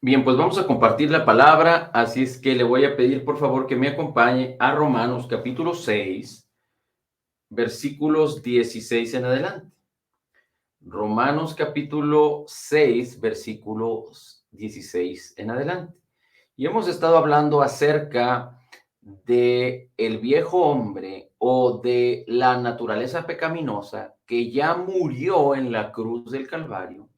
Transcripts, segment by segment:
Bien, pues vamos a compartir la palabra, así es que le voy a pedir por favor que me acompañe a Romanos capítulo 6, versículos 16 en adelante. Romanos capítulo 6, versículos 16 en adelante. Y hemos estado hablando acerca de el viejo hombre o de la naturaleza pecaminosa que ya murió en la cruz del Calvario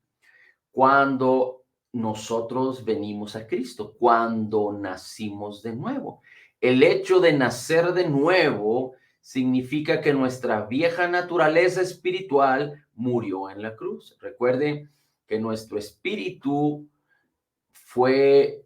cuando nosotros venimos a Cristo, cuando nacimos de nuevo. El hecho de nacer de nuevo significa que nuestra vieja naturaleza espiritual murió en la cruz. Recuerde que nuestro espíritu fue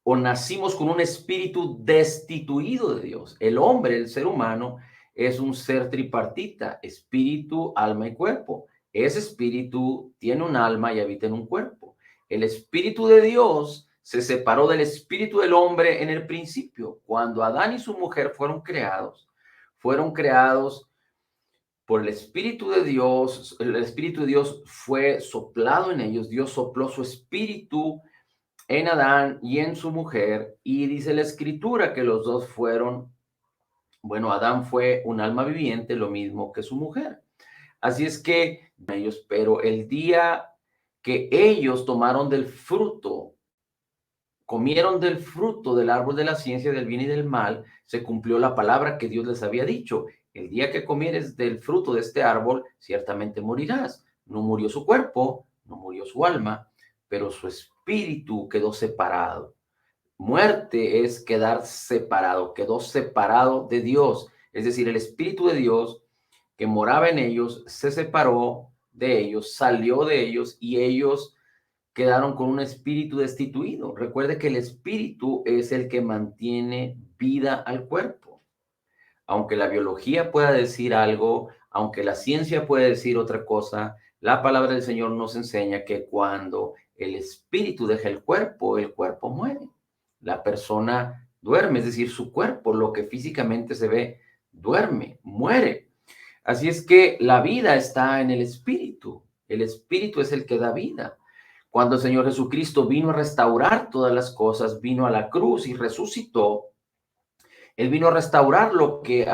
o nacimos con un espíritu destituido de Dios. El hombre, el ser humano, es un ser tripartita, espíritu, alma y cuerpo. Ese espíritu tiene un alma y habita en un cuerpo. El espíritu de Dios se separó del espíritu del hombre en el principio. Cuando Adán y su mujer fueron creados por el Espíritu de Dios. El Espíritu de Dios fue soplado en ellos. Dios sopló su espíritu en Adán y en su mujer, y dice la escritura que los dos fueron, bueno, Adán fue un alma viviente, lo mismo que su mujer. Así es que ellos, pero el día que ellos tomaron del fruto, comieron del fruto del árbol de la ciencia del bien y del mal, se cumplió la palabra que Dios les había dicho. El día que comieres del fruto de este árbol, ciertamente morirás. No murió su cuerpo, no murió su alma, pero su espíritu quedó separado. Muerte es quedar separado, quedó separado de Dios. Es decir, el Espíritu de Dios que moraba en ellos se separó de ellos, salió de ellos y ellos quedaron con un espíritu destituido. Recuerde que el espíritu es el que mantiene vida al cuerpo. Aunque la biología pueda decir algo, aunque la ciencia pueda decir otra cosa, la palabra del Señor nos enseña que cuando el espíritu deja el cuerpo muere. La persona duerme, es decir, su cuerpo, lo que físicamente se ve, duerme, muere. Así es que la vida está en el espíritu. El espíritu es el que da vida. Cuando el Señor Jesucristo vino a restaurar todas las cosas, vino a la cruz y resucitó, él vino a restaurar lo que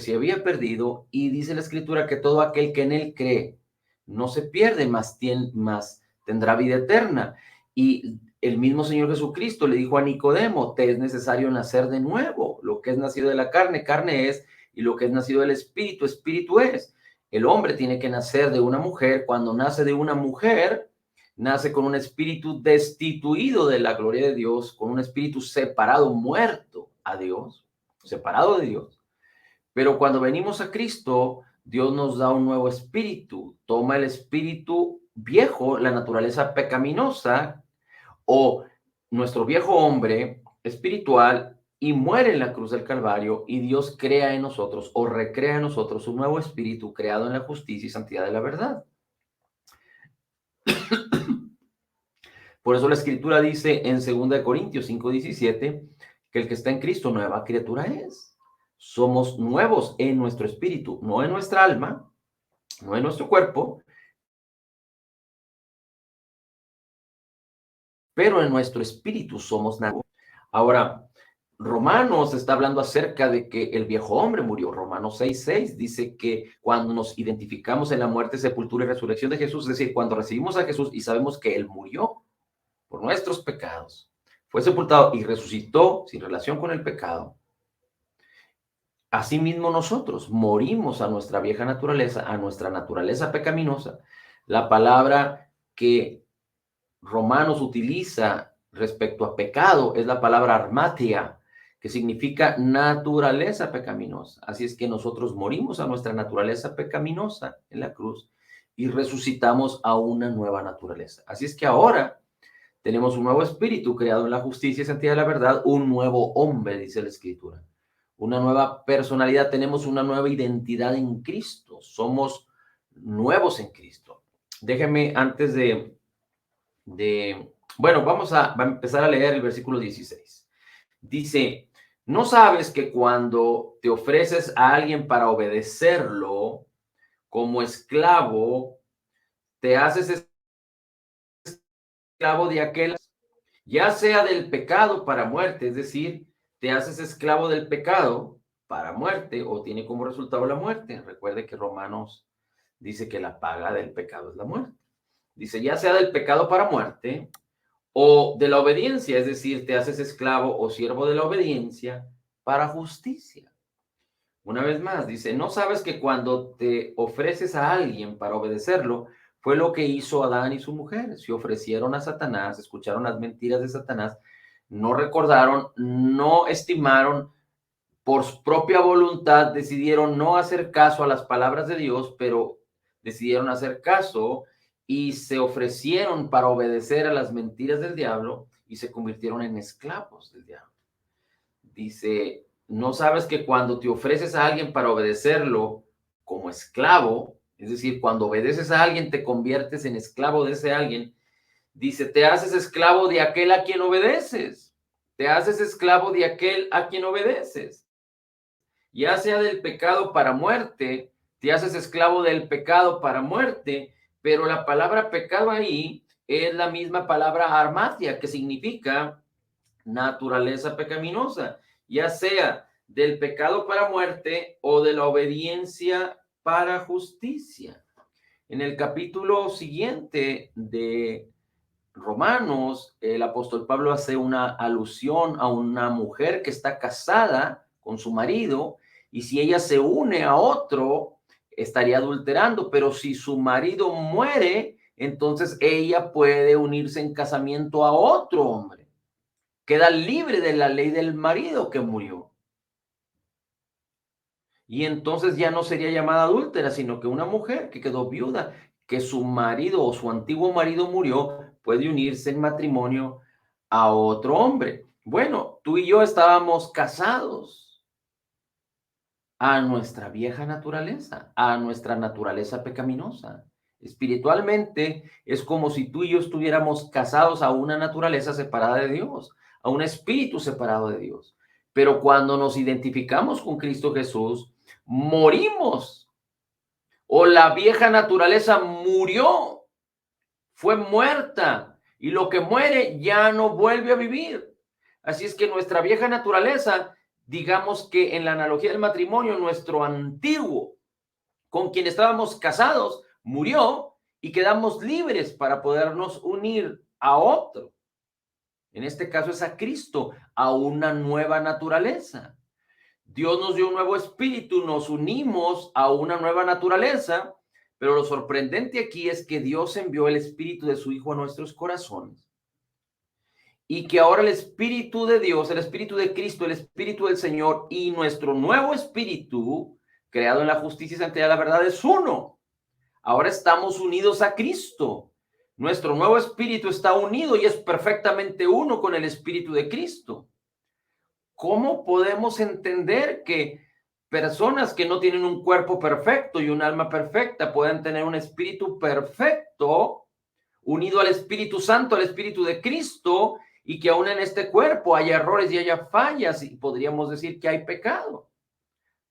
se había perdido, y dice la escritura que todo aquel que en él cree no se pierde, más tendrá vida eterna. Y el mismo Señor Jesucristo le dijo a Nicodemo: te es necesario nacer de nuevo. Lo que es nacido de la carne, carne es, y lo que es nacido del espíritu, espíritu es. El hombre tiene que nacer de una mujer. Cuando nace de una mujer, nace con un espíritu destituido de la gloria de Dios, con un espíritu separado, muerto a Dios, separado de Dios. Pero cuando venimos a Cristo, Dios nos da un nuevo espíritu. Toma el espíritu viejo, la naturaleza pecaminosa o nuestro viejo hombre espiritual, y muere en la cruz del Calvario, y Dios crea en nosotros o recrea en nosotros un nuevo espíritu creado en la justicia y santidad de la verdad. Por eso la escritura dice en 2 Corintios 5:17 que el que está en Cristo nueva criatura es. Somos nuevos en nuestro espíritu, no en nuestra alma, no en nuestro cuerpo, pero en nuestro espíritu somos nuevos. Ahora, Romanos está hablando acerca de que el viejo hombre murió. Romanos 6:6 dice que cuando nos identificamos en la muerte, sepultura y resurrección de Jesús, es decir, cuando recibimos a Jesús y sabemos que Él murió por nuestros pecados, fue sepultado y resucitó sin relación con el pecado. Asimismo, nosotros morimos a nuestra vieja naturaleza, a nuestra naturaleza pecaminosa. La palabra que Romanos utiliza respecto a pecado es la palabra armatia, que significa naturaleza pecaminosa. Así es que nosotros morimos a nuestra naturaleza pecaminosa en la cruz y resucitamos a una nueva naturaleza. Así es que ahora tenemos un nuevo espíritu creado en la justicia y santidad de la verdad, un nuevo hombre, dice la escritura, una nueva personalidad, tenemos una nueva identidad en Cristo, somos nuevos en Cristo. Déjeme antes bueno, va a empezar a leer el versículo 16. Dice: ¿no sabes que cuando te ofreces a alguien para obedecerlo como esclavo, te haces esclavo de aquel, ya sea del pecado para muerte, es decir, te haces esclavo del pecado para muerte o tiene como resultado la muerte. Recuerde que Romanos dice que la paga del pecado es la muerte. Dice, ya sea del pecado para muerte o de la obediencia, es decir, te haces esclavo o siervo de la obediencia para justicia. Una vez más, dice, ¿no sabes que cuando te ofreces a alguien para obedecerlo, fue lo que hizo Adán y su mujer? Se ofrecieron a Satanás, escucharon las mentiras de Satanás, no recordaron, no estimaron, por su propia voluntad decidieron no hacer caso a las palabras de Dios, pero decidieron hacer caso y se ofrecieron para obedecer a las mentiras del diablo y se convirtieron en esclavos del diablo. Dice, ¿no sabes que cuando te ofreces a alguien para obedecerlo como esclavo, es decir, cuando obedeces a alguien te conviertes en esclavo de ese alguien? Dice, te haces esclavo de aquel a quien obedeces. Te haces esclavo de aquel a quien obedeces. Ya sea del pecado para muerte, te haces esclavo del pecado para muerte, pero la palabra pecado ahí es la misma palabra armatia, que significa naturaleza pecaminosa, ya sea del pecado para muerte o de la obediencia para justicia. En el capítulo siguiente de Romanos, el apóstol Pablo hace una alusión a una mujer que está casada con su marido y si ella se une a otro, estaría adulterando, pero si su marido muere, entonces ella puede unirse en casamiento a otro hombre. Queda libre de la ley del marido que murió. Y entonces ya no sería llamada adúltera, sino que una mujer que quedó viuda, que su marido o su antiguo marido murió, puede unirse en matrimonio a otro hombre. Bueno, tú y yo estábamos casados a nuestra vieja naturaleza, a nuestra naturaleza pecaminosa. Espiritualmente es como si tú y yo estuviéramos casados a una naturaleza separada de Dios, a un espíritu separado de Dios. Pero cuando nos identificamos con Cristo Jesús, morimos o la vieja naturaleza murió, fue muerta y lo que muere ya no vuelve a vivir. Así es que nuestra vieja naturaleza, digamos que en la analogía del matrimonio, nuestro antiguo, con quien estábamos casados, murió y quedamos libres para podernos unir a otro. En este caso es a Cristo, a una nueva naturaleza. Dios nos dio un nuevo espíritu, nos unimos a una nueva naturaleza, pero lo sorprendente aquí es que Dios envió el espíritu de su Hijo a nuestros corazones y que ahora el espíritu de Dios, el espíritu de Cristo, el espíritu del Señor y nuestro nuevo espíritu, creado en la justicia y santidad de la verdad, es uno. Ahora estamos unidos a Cristo. Nuestro nuevo espíritu está unido y es perfectamente uno con el espíritu de Cristo. ¿Cómo podemos entender que personas que no tienen un cuerpo perfecto y un alma perfecta puedan tener un espíritu perfecto unido al Espíritu Santo, al Espíritu de Cristo, y que aún en este cuerpo haya errores y haya fallas y podríamos decir que hay pecado?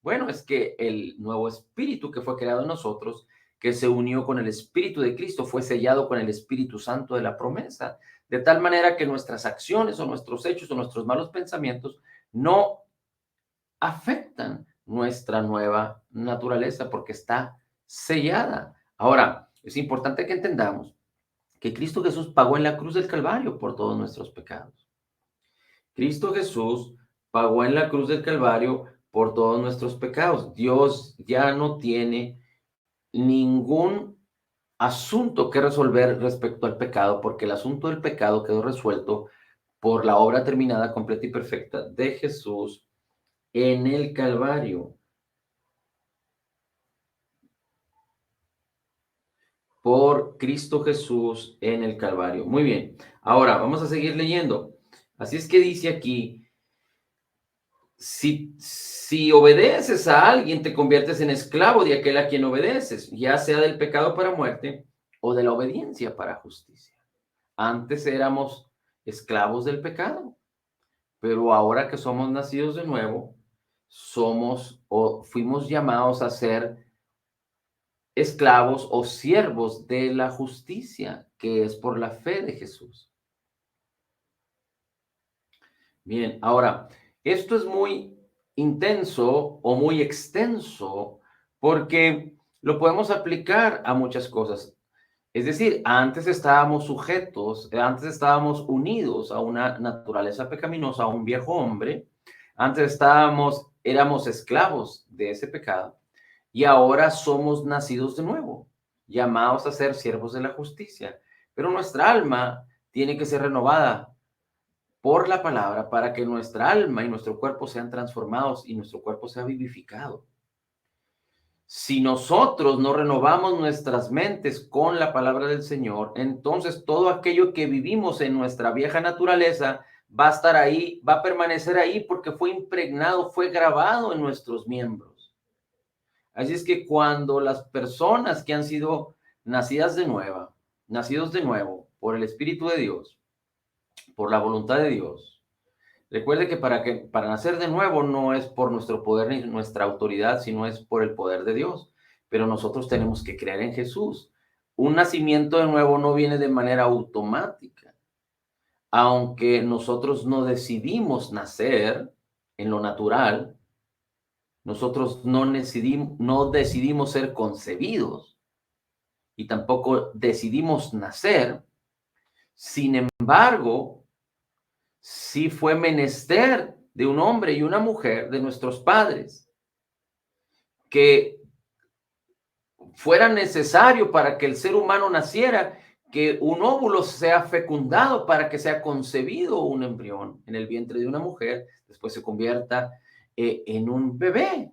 Bueno, es que el nuevo espíritu que fue creado en nosotros, que se unió con el Espíritu de Cristo, fue sellado con el Espíritu Santo de la promesa, de tal manera que nuestras acciones o nuestros hechos o nuestros malos pensamientos no afectan nuestra nueva naturaleza porque está sellada. Ahora, es importante que entendamos que Cristo Jesús pagó en la cruz del Calvario por todos nuestros pecados. Cristo Jesús pagó en la cruz del Calvario por todos nuestros pecados. Dios ya no tiene ningún asunto que resolver respecto al pecado, porque el asunto del pecado quedó resuelto por la obra terminada, completa y perfecta de Jesús en el Calvario. Por Cristo Jesús en el Calvario. Muy bien. Ahora vamos a seguir leyendo. Así es que dice aquí, si obedeces a alguien, te conviertes en esclavo de aquel a quien obedeces, ya sea del pecado para muerte o de la obediencia para justicia. Antes éramos esclavos del pecado, pero ahora que somos nacidos de nuevo, somos o fuimos llamados a ser esclavos o siervos de la justicia, que es por la fe de Jesús. Bien, ahora, esto es muy intenso o muy extenso porque lo podemos aplicar a muchas cosas. Es decir, antes estábamos sujetos, antes estábamos unidos a una naturaleza pecaminosa, a un viejo hombre. Antes éramos esclavos de ese pecado y ahora somos nacidos de nuevo, llamados a ser siervos de la justicia. Pero nuestra alma tiene que ser renovada por la palabra para que nuestra alma y nuestro cuerpo sean transformados y nuestro cuerpo sea vivificado. Si nosotros no renovamos nuestras mentes con la palabra del Señor, entonces todo aquello que vivimos en nuestra vieja naturaleza va a estar ahí, va a permanecer ahí porque fue impregnado, fue grabado en nuestros miembros. Así es que cuando las personas que han sido nacidos de nuevo por el Espíritu de Dios, por la voluntad de Dios, recuerde que para nacer de nuevo no es por nuestro poder ni nuestra autoridad, sino es por el poder de Dios. Pero nosotros tenemos que creer en Jesús. Un nacimiento de nuevo no viene de manera automática. Aunque nosotros no decidimos nacer en lo natural, nosotros no decidimos ser concebidos y tampoco decidimos nacer. Sin embargo, sí fue menester de un hombre y una mujer, de nuestros padres, que fuera necesario para que el ser humano naciera, que un óvulo sea fecundado para que sea concebido un embrión en el vientre de una mujer, después se convierta en un bebé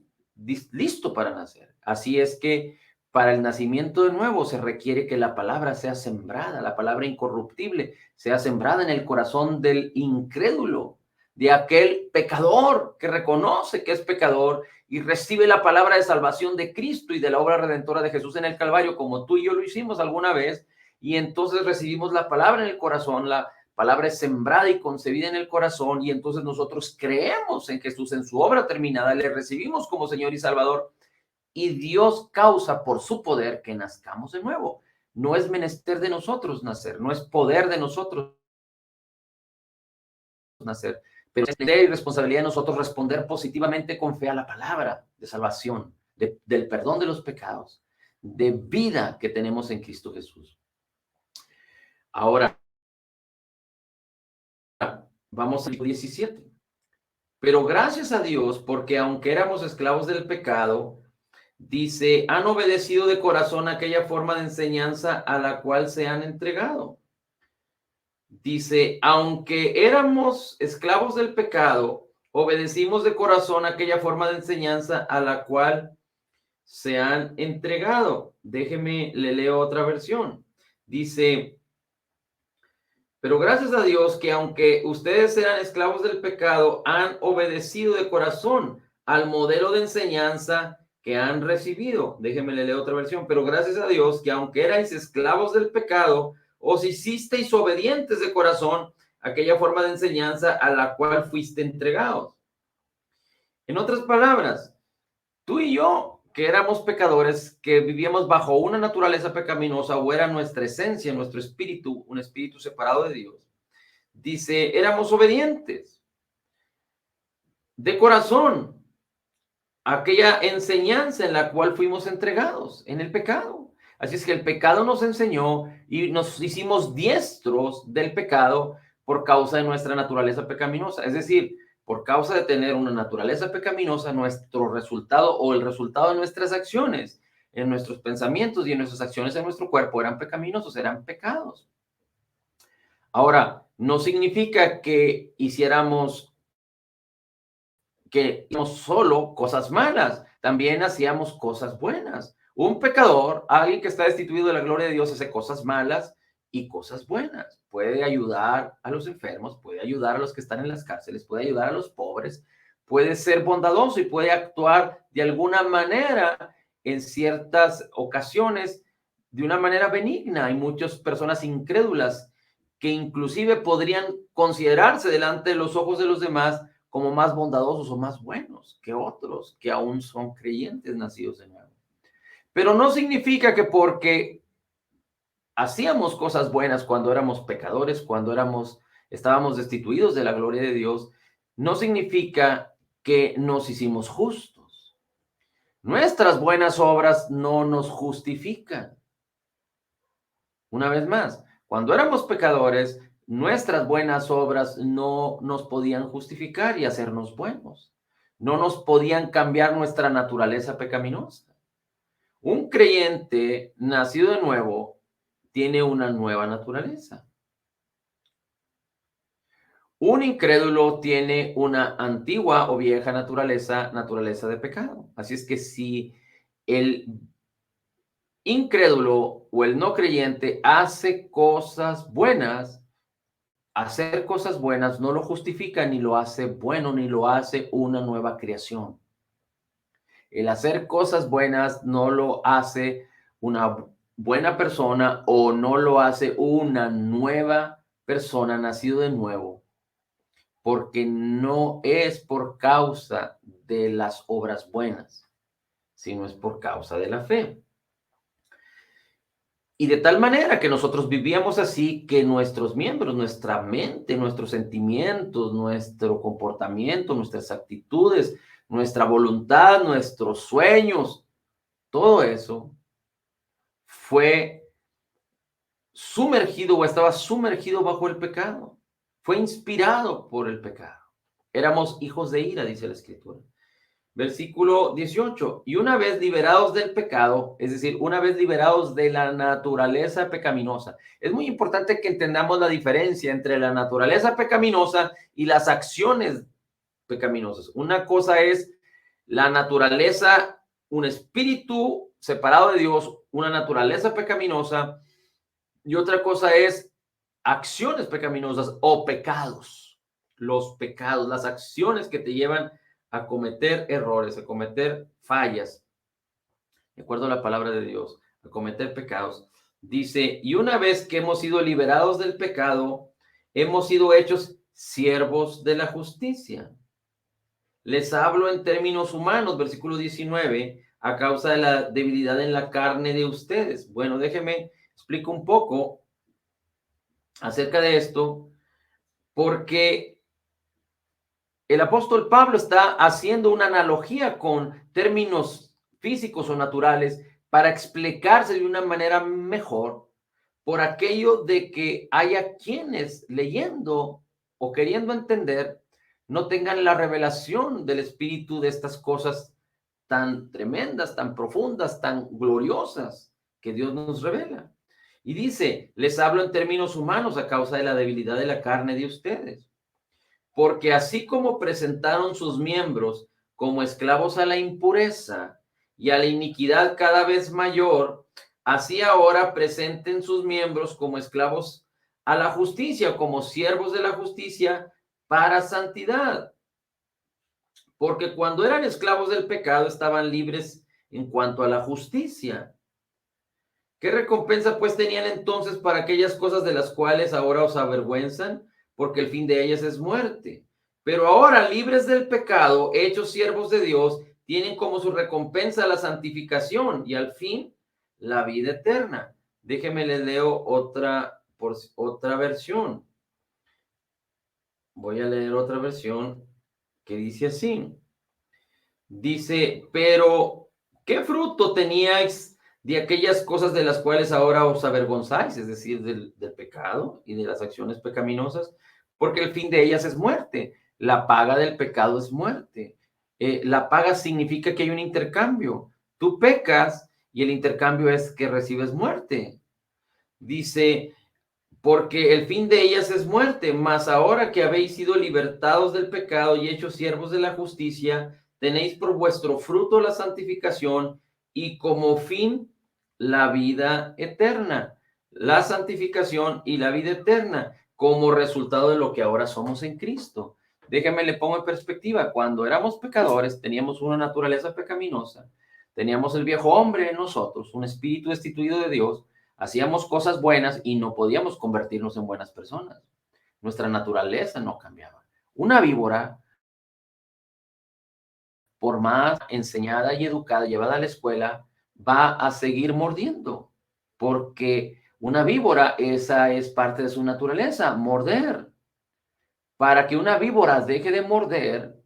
listo para nacer. Así es que para el nacimiento de nuevo se requiere que la palabra sea sembrada, la palabra incorruptible sea sembrada en el corazón del incrédulo, de aquel pecador que reconoce que es pecador y recibe la palabra de salvación de Cristo y de la obra redentora de Jesús en el Calvario, como tú y yo lo hicimos alguna vez, y entonces recibimos la palabra en el corazón, la palabra es sembrada y concebida en el corazón, y entonces nosotros creemos en Jesús, en su obra terminada, le recibimos como Señor y Salvador, y Dios causa por su poder que nazcamos de nuevo. No es menester de nosotros nacer, no es poder de nosotros nacer, pero es idea y responsabilidad de nosotros responder positivamente con fe a la palabra de salvación, del perdón de los pecados, de vida que tenemos en Cristo Jesús. Ahora, vamos al 17. Pero gracias a Dios, porque aunque éramos esclavos del pecado, dice, han obedecido de corazón aquella forma de enseñanza a la cual se han entregado. Dice, aunque éramos esclavos del pecado, obedecimos de corazón aquella forma de enseñanza a la cual se han entregado. Déjeme, le leo otra versión. Dice, pero gracias a Dios que aunque ustedes eran esclavos del pecado, han obedecido de corazón al modelo de enseñanza que han recibido. Déjeme, le leo otra versión. Pero gracias a Dios que aunque erais esclavos del pecado, os hicisteis obedientes de corazón a aquella forma de enseñanza a la cual fuiste entregados. En otras palabras, tú y yo, que éramos pecadores, que vivíamos bajo una naturaleza pecaminosa, o era nuestra esencia, nuestro espíritu, un espíritu separado de Dios, dice, éramos obedientes de corazón a aquella enseñanza en la cual fuimos entregados en el pecado. Así es que el pecado nos enseñó y nos hicimos diestros del pecado por causa de nuestra naturaleza pecaminosa. Es decir, por causa de tener una naturaleza pecaminosa, nuestro resultado o el resultado de nuestras acciones, en nuestros pensamientos y en nuestras acciones en nuestro cuerpo eran pecaminosos, eran pecados. Ahora, no significa que hiciéramos solo cosas malas, también hacíamos cosas buenas. Un pecador, alguien que está destituido de la gloria de Dios, hace cosas malas y cosas buenas. Puede ayudar a los enfermos, puede ayudar a los que están en las cárceles, puede ayudar a los pobres, puede ser bondadoso y puede actuar de alguna manera en ciertas ocasiones de una manera benigna. Hay muchas personas incrédulas que inclusive podrían considerarse delante de los ojos de los demás como más bondadosos o más buenos que otros que aún son creyentes nacidos de nuevo. Pero no significa que porque hacíamos cosas buenas cuando éramos pecadores, cuando estábamos destituidos de la gloria de Dios, no significa que nos hicimos justos. Nuestras buenas obras no nos justifican. Una vez más, cuando éramos pecadores, nuestras buenas obras no nos podían justificar y hacernos buenos. No nos podían cambiar nuestra naturaleza pecaminosa. Un creyente nacido de nuevo tiene una nueva naturaleza. Un incrédulo tiene una antigua o vieja naturaleza de pecado. Así es que si el incrédulo o el no creyente hace cosas buenas, hacer cosas buenas no lo justifica ni lo hace bueno ni lo hace una nueva creación. El hacer cosas buenas no lo hace una buena persona o no lo hace una nueva persona nacido de nuevo, porque no es por causa de las obras buenas, sino es por causa de la fe. Y de tal manera que nosotros vivíamos así que nuestros miembros, nuestra mente, nuestros sentimientos, nuestro comportamiento, nuestras actitudes, nuestra voluntad, nuestros sueños, todo eso fue sumergido o estaba sumergido bajo el pecado. Fue inspirado por el pecado. Éramos hijos de ira, dice la Escritura. Versículo 18. Y una vez liberados del pecado, es decir, una vez liberados de la naturaleza pecaminosa. Es muy importante que entendamos la diferencia entre la naturaleza pecaminosa y las acciones pecaminosas. Una cosa es la naturaleza, un espíritu separado de Dios, una naturaleza pecaminosa, y otra cosa es acciones pecaminosas o pecados. Los pecados, las acciones que te llevan a cometer errores, a cometer fallas, de acuerdo a la palabra de Dios, a cometer pecados. Dice, y una vez que hemos sido liberados del pecado, hemos sido hechos siervos de la justicia. Les hablo en términos humanos, versículo 19, a causa de la debilidad en la carne de ustedes. Bueno, déjeme explico un poco acerca de esto, porque el apóstol Pablo está haciendo una analogía con términos físicos o naturales para explicarse de una manera mejor por aquello de que haya quienes leyendo o queriendo entender no tengan la revelación del espíritu de estas cosas tan tremendas, tan profundas, tan gloriosas que Dios nos revela. Y dice, les hablo en términos humanos a causa de la debilidad de la carne de ustedes. Porque así como presentaron sus miembros como esclavos a la impureza y a la iniquidad cada vez mayor, así ahora presenten sus miembros como esclavos a la justicia, como siervos de la justicia para santidad. Porque cuando eran esclavos del pecado estaban libres en cuanto a la justicia. ¿Qué recompensa pues tenían entonces para aquellas cosas de las cuales ahora os avergüenzan? Porque el fin de ellas es muerte. Pero ahora, libres del pecado, hechos siervos de Dios, tienen como su recompensa la santificación y al fin la vida eterna. Déjenme les leo otra versión. Voy a leer otra versión que dice así. Dice, pero ¿qué fruto teníais de aquellas cosas de las cuales ahora os avergonzáis? Es decir, del pecado y de las acciones pecaminosas, porque el fin de ellas es muerte. La paga del pecado es muerte. La paga significa que hay un intercambio. Tú pecas y el intercambio es que recibes muerte. Dice, porque el fin de ellas es muerte, mas ahora que habéis sido libertados del pecado y hechos siervos de la justicia, tenéis por vuestro fruto la santificación y como fin la vida eterna. La santificación y la vida eterna como resultado de lo que ahora somos en Cristo. Déjame le pongo en perspectiva. Cuando éramos pecadores, teníamos una naturaleza pecaminosa, teníamos el viejo hombre en nosotros, un espíritu destituido de Dios. Hacíamos cosas buenas y no podíamos convertirnos en buenas personas. Nuestra naturaleza no cambiaba. Una víbora, por más enseñada y educada, llevada a la escuela, va a seguir mordiendo, porque una víbora, esa es parte de su naturaleza, morder. Para que una víbora deje de morder,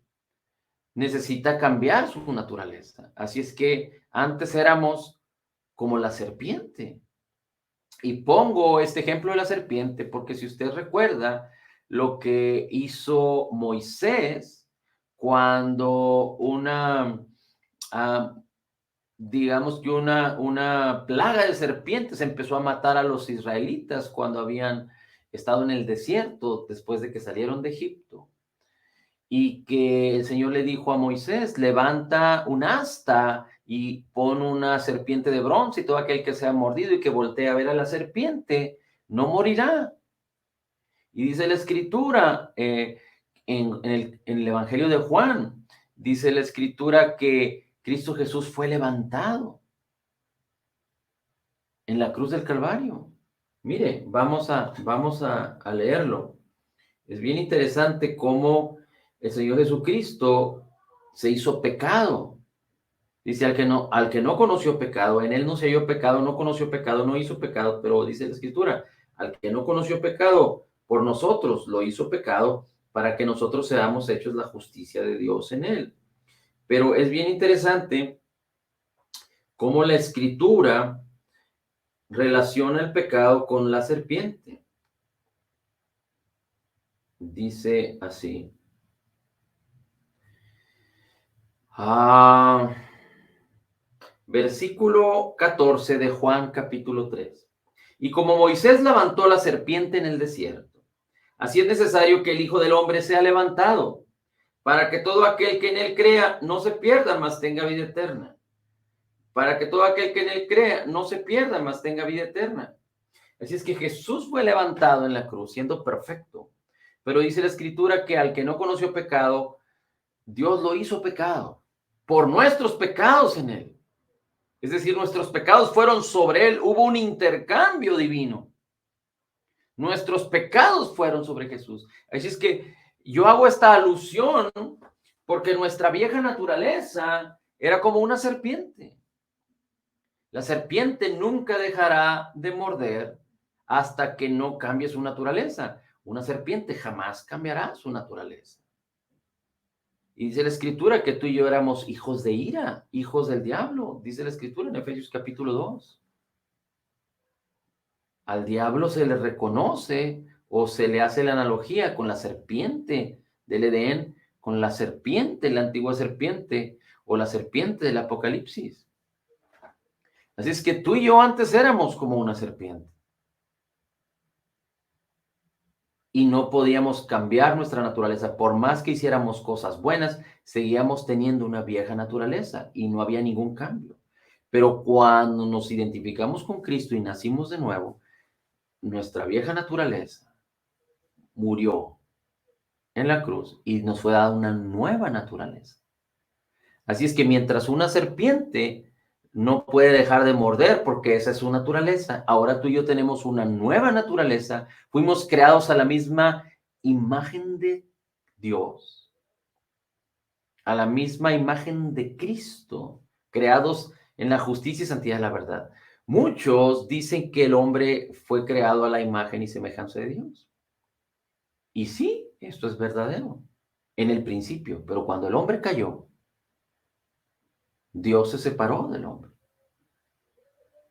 necesita cambiar su naturaleza. Así es que antes éramos como la serpiente. Y pongo este ejemplo de la serpiente porque si usted recuerda lo que hizo Moisés cuando ah, digamos que una plaga de serpientes empezó a matar a los israelitas cuando habían estado en el desierto después de que salieron de Egipto. Y que el Señor le dijo a Moisés, levanta un asta y pon una serpiente de bronce y todo aquel que sea mordido y que voltee a ver a la serpiente no morirá. Y dice la escritura en el Evangelio de Juan, dice la escritura que Cristo Jesús fue levantado en la cruz del Calvario. Mire, vamos a leerlo. Es bien interesante cómo el Señor Jesucristo se hizo pecado. Dice, al que no conoció pecado, en él no se halló pecado, no conoció pecado, no hizo pecado, pero dice la Escritura, al que no conoció pecado, por nosotros lo hizo pecado, para que nosotros seamos hechos la justicia de Dios en él. Pero es bien interesante cómo la Escritura relaciona el pecado con la serpiente. Dice así. Versículo 14 de Juan capítulo 3. Y como Moisés levantó la serpiente en el desierto, así es necesario que el Hijo del Hombre sea levantado, para que todo aquel que en él crea no se pierda, mas tenga vida eterna. Para que todo aquel que en él crea no se pierda, mas tenga vida eterna. Así es que Jesús fue levantado en la cruz, siendo perfecto. Pero dice la Escritura que al que no conoció pecado, Dios lo hizo pecado, por nuestros pecados en él. Es decir, nuestros pecados fueron sobre él, hubo un intercambio divino. Nuestros pecados fueron sobre Jesús. Así es que yo hago esta alusión porque nuestra vieja naturaleza era como una serpiente. La serpiente nunca dejará de morder hasta que no cambie su naturaleza. Una serpiente jamás cambiará su naturaleza. Y dice la Escritura que tú y yo éramos hijos de ira, hijos del diablo. Dice la Escritura en Efesios capítulo 2. Al diablo se le reconoce o se le hace la analogía con la serpiente del Edén, con la serpiente, la antigua serpiente o la serpiente del Apocalipsis. Así es que tú y yo antes éramos como una serpiente y no podíamos cambiar nuestra naturaleza. Por más que hiciéramos cosas buenas, seguíamos teniendo una vieja naturaleza y no había ningún cambio. Pero cuando nos identificamos con Cristo y nacimos de nuevo, nuestra vieja naturaleza murió en la cruz y nos fue dada una nueva naturaleza. Así es que mientras una serpiente no puede dejar de morder porque esa es su naturaleza, ahora tú y yo tenemos una nueva naturaleza, fuimos creados a la misma imagen de Dios, a la misma imagen de Cristo, creados en la justicia y santidad de la verdad. Muchos dicen que el hombre fue creado a la imagen y semejanza de Dios. Y sí, esto es verdadero en el principio, pero cuando el hombre cayó, Dios se separó del hombre.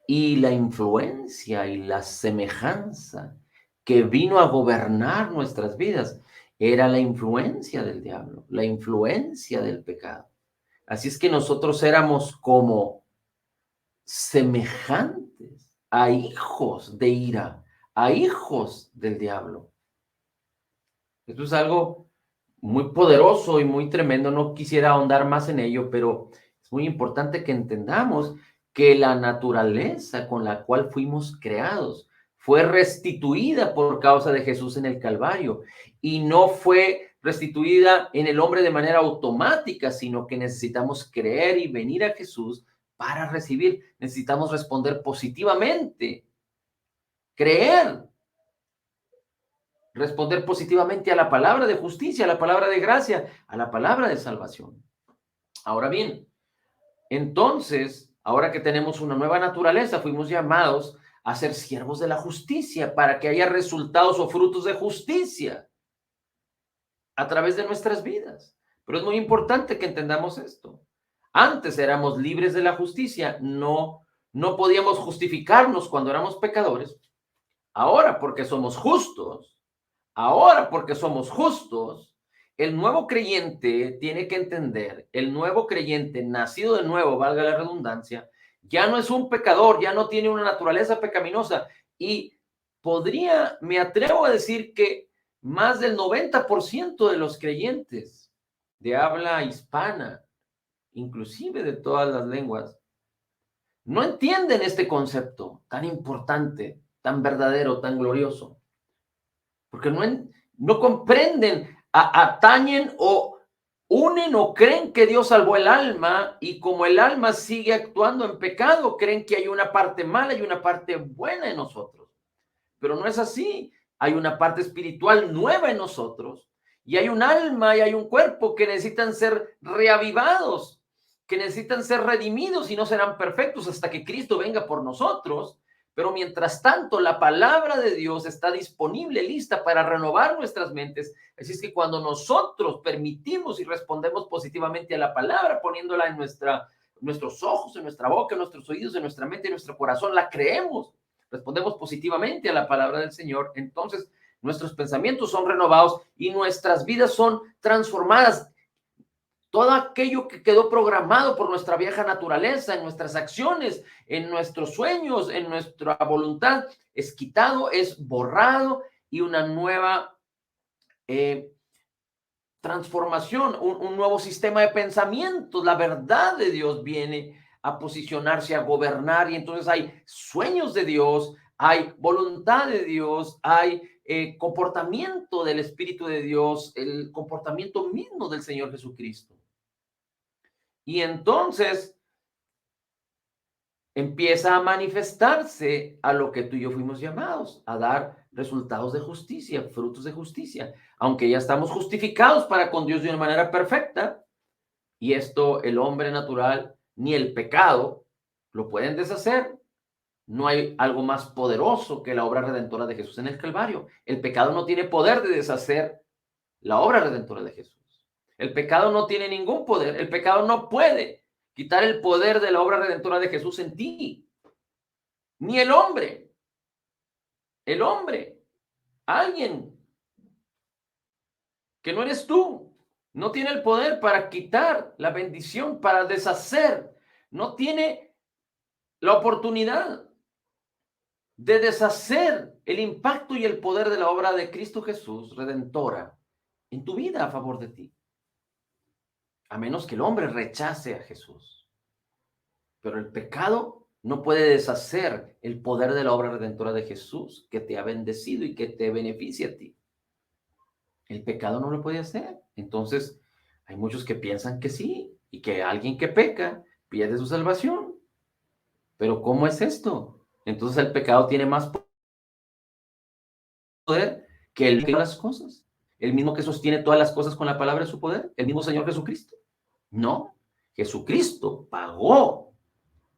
Y la influencia y la semejanza que vino a gobernar nuestras vidas era la influencia del diablo, la influencia del pecado. Así es que nosotros éramos como semejantes a hijos de ira, a hijos del diablo. Esto es algo muy poderoso y muy tremendo. No quisiera ahondar más en ello, pero es muy importante que entendamos que la naturaleza con la cual fuimos creados fue restituida por causa de Jesús en el Calvario y no fue restituida en el hombre de manera automática, sino que necesitamos creer y venir a Jesús para recibir. Necesitamos responder positivamente, creer, responder positivamente a la palabra de justicia, a la palabra de gracia, a la palabra de salvación. Ahora bien, entonces, Ahora que tenemos una nueva naturaleza, fuimos llamados a ser siervos de la justicia para que haya resultados o frutos de justicia a través de nuestras vidas. Pero es muy importante que entendamos esto. Antes éramos libres de la justicia, no podíamos justificarnos cuando éramos pecadores. Ahora, porque somos justos, el nuevo creyente tiene que entender, el nuevo creyente nacido de nuevo, valga la redundancia, ya no es un pecador, ya no tiene una naturaleza pecaminosa y me atrevo a decir que más del 90% de los creyentes de habla hispana, inclusive de todas las lenguas, no entienden este concepto tan importante, tan verdadero, tan glorioso, porque no comprenden, atañen o unen o creen que Dios salvó el alma y como el alma sigue actuando en pecado, creen que hay una parte mala y una parte buena en nosotros. Pero no es así. Hay una parte espiritual nueva en nosotros y hay un alma y hay un cuerpo que necesitan ser reavivados, que necesitan ser redimidos y no serán perfectos hasta que Cristo venga por nosotros. Pero mientras tanto, la palabra de Dios está disponible, lista para renovar nuestras mentes. Así es que cuando nosotros permitimos y respondemos positivamente a la palabra, poniéndola en nuestros ojos, en nuestra boca, en nuestros oídos, en nuestra mente, en nuestro corazón, la creemos, respondemos positivamente a la palabra del Señor, entonces nuestros pensamientos son renovados y nuestras vidas son transformadas. Todo aquello que quedó programado por nuestra vieja naturaleza, en nuestras acciones, en nuestros sueños, en nuestra voluntad, es quitado, es borrado y una nueva transformación, un nuevo sistema de pensamientos. La verdad de Dios viene a posicionarse, a gobernar y entonces hay sueños de Dios, hay voluntad de Dios, hay comportamiento del Espíritu de Dios, el comportamiento mismo del Señor Jesucristo. Y entonces empieza a manifestarse a lo que tú y yo fuimos llamados, a dar resultados de justicia, frutos de justicia, aunque ya estamos justificados para con Dios de una manera perfecta, y esto el hombre natural ni el pecado lo pueden deshacer. No hay algo más poderoso que la obra redentora de Jesús en el Calvario. El pecado no tiene poder de deshacer la obra redentora de Jesús. El pecado no tiene ningún poder. El pecado no puede quitar el poder de la obra redentora de Jesús en ti. Ni el hombre. El hombre. Alguien que no eres tú. No tiene el poder para quitar la bendición, para deshacer. No tiene la oportunidad de deshacer el impacto y el poder de la obra de Cristo Jesús, redentora, en tu vida a favor de ti. A menos que el hombre rechace a Jesús. Pero el pecado no puede deshacer el poder de la obra redentora de Jesús que te ha bendecido y que te beneficia a ti. El pecado no lo puede hacer. Entonces, hay muchos que piensan que sí y que alguien que peca pierde su salvación. Pero ¿cómo es esto? Entonces el pecado tiene más poder que el que las cosas. El mismo que sostiene todas las cosas con la palabra de su poder, el mismo Señor Jesucristo. No, Jesucristo pagó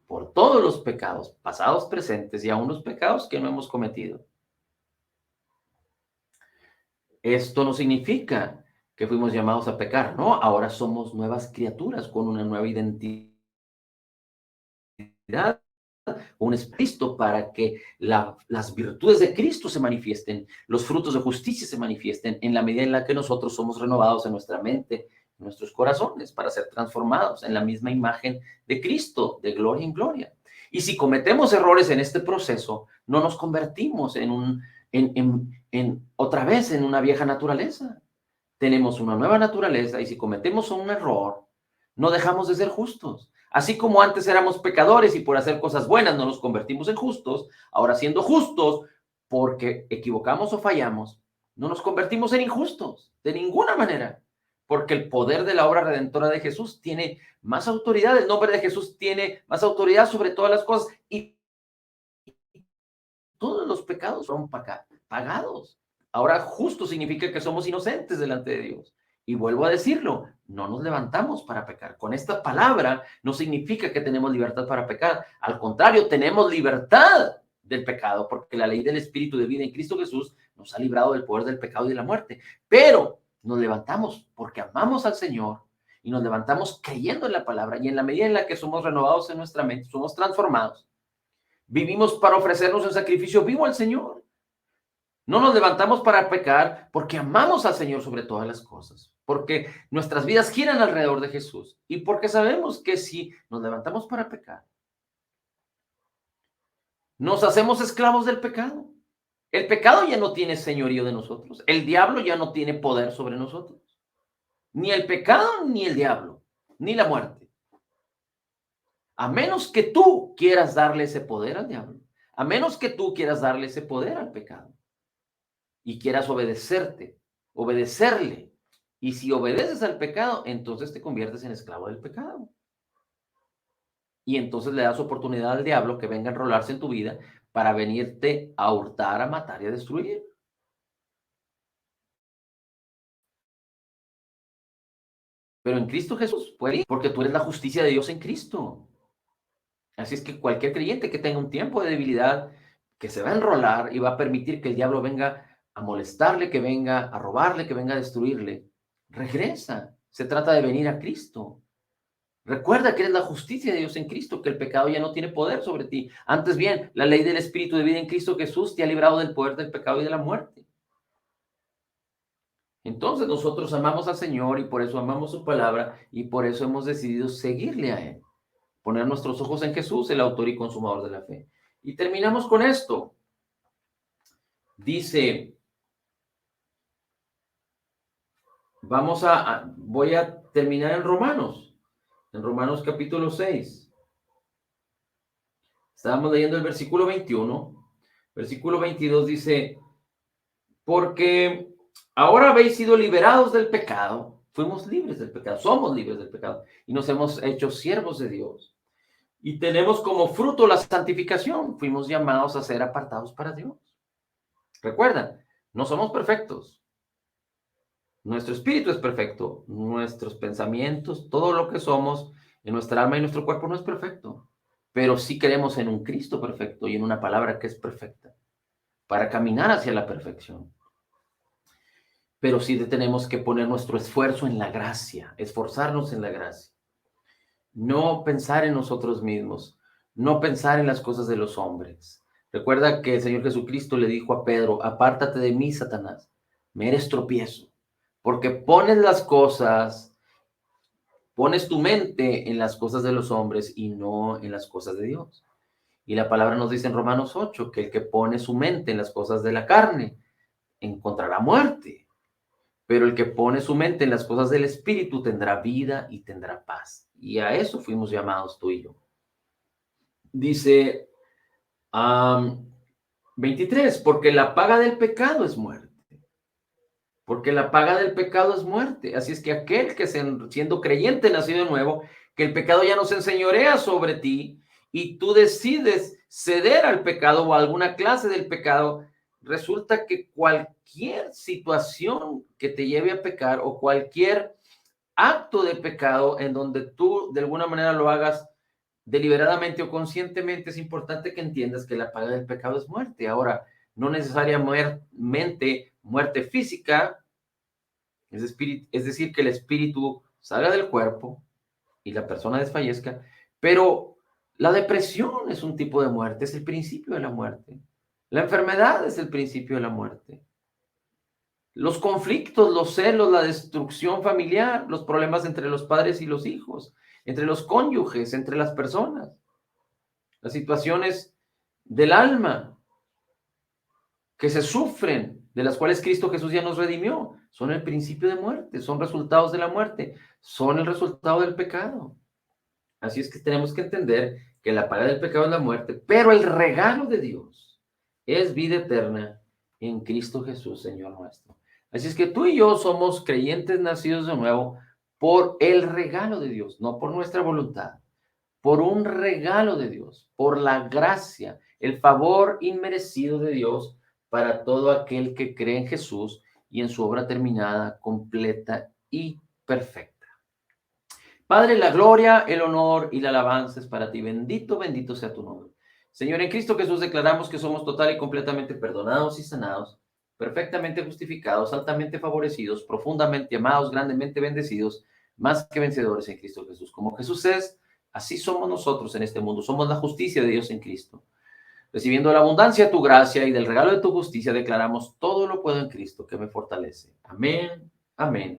por todos los pecados, pasados, presentes y aún los pecados que no hemos cometido. Esto no significa que fuimos llamados a pecar, no, ahora somos nuevas criaturas con una nueva identidad, un espíritu para que las virtudes de Cristo se manifiesten, los frutos de justicia se manifiesten en la medida en la que nosotros somos renovados en nuestra mente, en nuestros corazones, para ser transformados en la misma imagen de Cristo, de gloria en gloria. Y si cometemos errores en este proceso, no nos convertimos otra vez en una vieja naturaleza. Tenemos una nueva naturaleza y si cometemos un error, no dejamos de ser justos. Así como antes éramos pecadores y por hacer cosas buenas no nos convertimos en justos, ahora siendo justos porque equivocamos o fallamos, no nos convertimos en injustos de ninguna manera, porque el poder de la obra redentora de Jesús tiene más autoridad, el nombre de Jesús tiene más autoridad sobre todas las cosas y todos los pecados son pagados. Ahora justo significa que somos inocentes delante de Dios Y vuelvo a decirlo, no nos levantamos para pecar. Con esta palabra no significa que tenemos libertad para pecar. Al contrario, tenemos libertad del pecado, porque la ley del Espíritu de vida en Cristo Jesús nos ha librado del poder del pecado y de la muerte. Pero nos levantamos porque amamos al Señor y nos levantamos creyendo en la palabra, y en la medida en la que somos renovados en nuestra mente, somos transformados, vivimos para ofrecernos en sacrificio vivo al Señor. No nos levantamos para pecar porque amamos al Señor sobre todas las cosas, porque nuestras vidas giran alrededor de Jesús y porque sabemos que si nos levantamos para pecar, nos hacemos esclavos del pecado. El pecado ya no tiene señorío de nosotros. El diablo ya no tiene poder sobre nosotros. Ni el pecado, ni el diablo, ni la muerte. A menos que tú quieras darle ese poder al diablo. A menos que tú quieras darle ese poder al pecado. Y quieras obedecerle. Y si obedeces al pecado, entonces te conviertes en esclavo del pecado. Y entonces le das oportunidad al diablo que venga a enrolarse en tu vida para venirte a hurtar, a matar y a destruir. Pero en Cristo Jesús puede ir, porque tú eres la justicia de Dios en Cristo. Así es que cualquier creyente que tenga un tiempo de debilidad, que se va a enrolar y va a permitir que el diablo venga a molestarle, que venga a robarle, que venga a destruirle, regresa. Se trata de venir a Cristo. Recuerda que eres la justicia de Dios en Cristo, que el pecado ya no tiene poder sobre ti. Antes bien, la ley del Espíritu de vida en Cristo Jesús te ha librado del poder del pecado y de la muerte. Entonces nosotros amamos al Señor y por eso amamos su palabra y por eso hemos decidido seguirle a Él. Poner nuestros ojos en Jesús, el autor y consumador de la fe. Y terminamos con esto. Dice, voy a terminar en Romanos capítulo 6. Estábamos leyendo el versículo 21. Versículo 22 dice, porque ahora habéis sido liberados del pecado. Fuimos libres del pecado, somos libres del pecado y nos hemos hecho siervos de Dios. Y tenemos como fruto la santificación. Fuimos llamados a ser apartados para Dios. Recuerda, no somos perfectos. Nuestro espíritu es perfecto. Nuestros pensamientos, todo lo que somos en nuestra alma y nuestro cuerpo no es perfecto. Pero sí creemos en un Cristo perfecto y en una palabra que es perfecta para caminar hacia la perfección. Pero sí tenemos que poner nuestro esfuerzo en la gracia, esforzarnos en la gracia. No pensar en nosotros mismos, no pensar en las cosas de los hombres. Recuerda que el Señor Jesucristo le dijo a Pedro, apártate de mí, Satanás, me eres tropiezo, porque pones tu mente en las cosas de los hombres y no en las cosas de Dios. Y la palabra nos dice en Romanos 8 que el que pone su mente en las cosas de la carne encontrará muerte, pero el que pone su mente en las cosas del Espíritu tendrá vida y tendrá paz. Y a eso fuimos llamados tú y yo. Dice 23, porque la paga del pecado es muerte. Porque la paga del pecado es muerte. Así es que aquel que siendo creyente nacido de nuevo, que el pecado ya no se enseñorea sobre ti y tú decides ceder al pecado o a alguna clase del pecado, resulta que cualquier situación que te lleve a pecar o cualquier acto de pecado en donde tú de alguna manera lo hagas deliberadamente o conscientemente, es importante que entiendas que la paga del pecado es muerte. Ahora, no necesariamente muerte física, es decir, que el espíritu salga del cuerpo y la persona desfallezca, pero la depresión es un tipo de muerte, es el principio de la muerte. La enfermedad es el principio de la muerte. Los conflictos, los celos, la destrucción familiar, los problemas entre los padres y los hijos, entre los cónyuges, entre las personas, las situaciones del alma que se sufren, de las cuales Cristo Jesús ya nos redimió, son el principio de muerte, son resultados de la muerte, son el resultado del pecado. Así es que tenemos que entender que la paga del pecado es la muerte, pero el regalo de Dios es vida eterna en Cristo Jesús, Señor nuestro. Así es que tú y yo somos creyentes nacidos de nuevo por el regalo de Dios, no por nuestra voluntad, por un regalo de Dios, por la gracia, el favor inmerecido de Dios para todo aquel que cree en Jesús y en su obra terminada, completa y perfecta. Padre, la gloria, el honor y la alabanza es para ti. Bendito, bendito sea tu nombre. Señor, en Cristo Jesús declaramos que somos total y completamente perdonados y sanados, perfectamente justificados, altamente favorecidos, profundamente amados, grandemente bendecidos, más que vencedores en Cristo Jesús. Como Jesús es, así somos nosotros en este mundo. Somos la justicia de Dios en Cristo. Recibiendo la abundancia de tu gracia y del regalo de tu justicia, declaramos todo lo puedo en Cristo que me fortalece. Amén, amén.